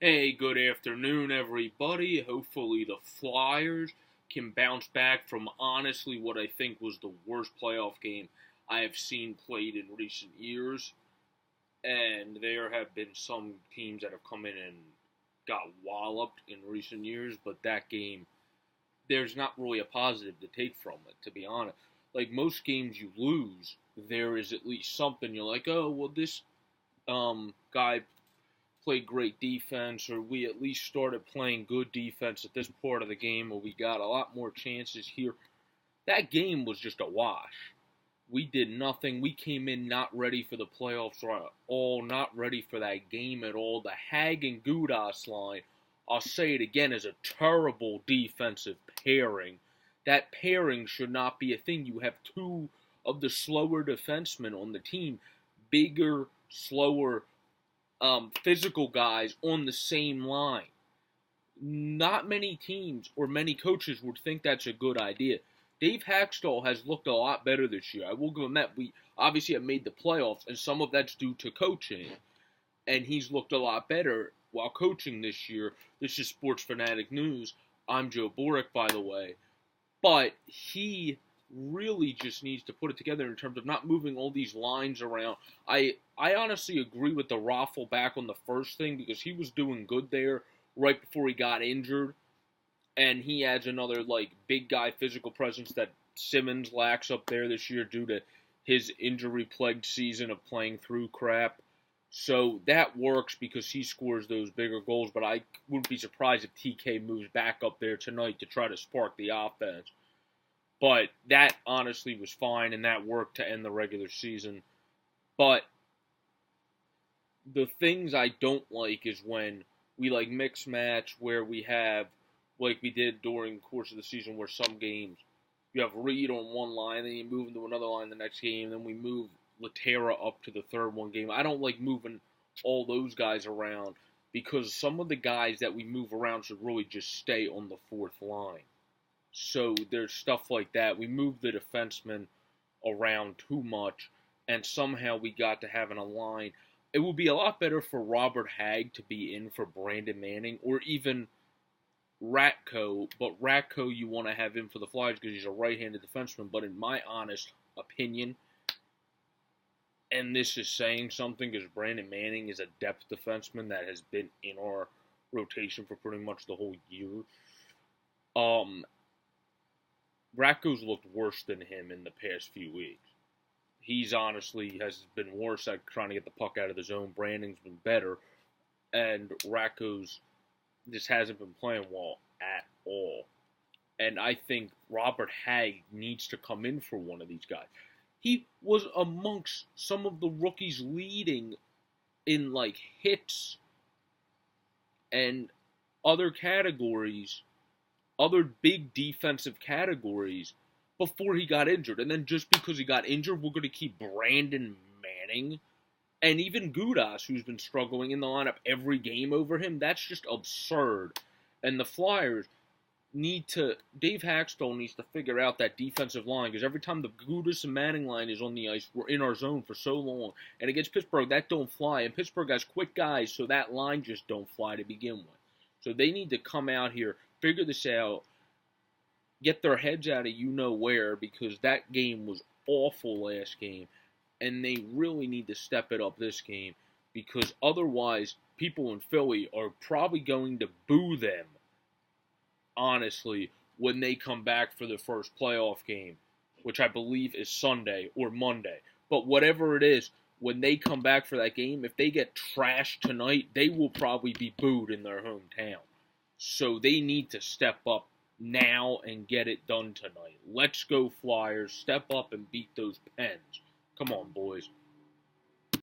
Hey, good afternoon, everybody. Hopefully, the Flyers can bounce back from honestly what I think was the worst playoff game I have seen played in recent years. And there have been some teams that have come in and got walloped in recent years, but that game, there's not really a positive to take from it, to be honest. Like most games you lose, there is at least something you're like, oh, well, this guy played great defense, or we at least started playing good defense at this part of the game, or we got a lot more chances here. That game was just a wash. We did nothing. We came in not ready for the playoffs at all, not ready for that game at all. The Hag and Gudas line, I'll say it again, is a terrible defensive pairing. That pairing should not be a thing. You have two of the slower defensemen on the team, bigger, slower, physical guys on the same line. Not many teams or many coaches would think that's a good idea. Dave Hackstall has looked a lot better this year. I will give him that. We obviously have made the playoffs, and some of that's due to coaching. And he's looked a lot better while coaching this year. This is Sports Fanatic News. I'm Joe Boric, by the way. But he really just needs to put it together in terms of not moving all these lines around. I honestly agree with the Raffle back on the first thing because he was doing good there right before he got injured, and he adds another like big guy physical presence that Simmons lacks up there this year due to his injury-plagued season of playing through crap. So that works because he scores those bigger goals, but I wouldn't be surprised if TK moves back up there tonight to try to spark the offense. But that honestly was fine, and that worked to end the regular season. But the things I don't like is when we like mix match where we have, like we did during the course of the season, where some games you have Reed on one line, then you move into another line the next game, then we move Laterra up to the third one game. I don't like moving all those guys around because some of the guys that we move around should really just stay on the fourth line. So there's stuff like that. We moved the defensemen around too much, and somehow we got to having a line. It would be a lot better for Robert Hagg to be in for Brandon Manning, or even Ratko. But Ratko you want to have in for the Flyers because he's a right-handed defenseman. But in my honest opinion, and this is saying something because Brandon Manning is a depth defenseman that has been in our rotation for pretty much the whole year. Ratko's looked worse than him in the past few weeks. He's honestly has been worse at trying to get the puck out of the zone. Brandon's been better, and Ratko's just hasn't been playing well at all. And I think Robert Hagg needs to come in for one of these guys. He was amongst some of the rookies leading in like hits and other categories, other big defensive categories before he got injured. And then just because he got injured, we're going to keep Brandon Manning and even Gudas, who's been struggling in the lineup every game over him. That's just absurd. And the Flyers Dave Hackstall needs to figure out that defensive line, because every time the Gudas and Manning line is on the ice, we're in our zone for so long. And against Pittsburgh, that don't fly. And Pittsburgh has quick guys, so that line just don't fly to begin with. So they need to come out here, figure this out, get their heads out of you-know-where, because that game was awful last game. And they really need to step it up this game, because otherwise people in Philly are probably going to boo them, honestly, when they come back for the first playoff game, which I believe is Sunday or Monday. But whatever it is, when they come back for that game, if they get trashed tonight, they will probably be booed in their hometown. So they need to step up now and get it done tonight. Let's go Flyers. Step up and beat those Pens. Come on, boys.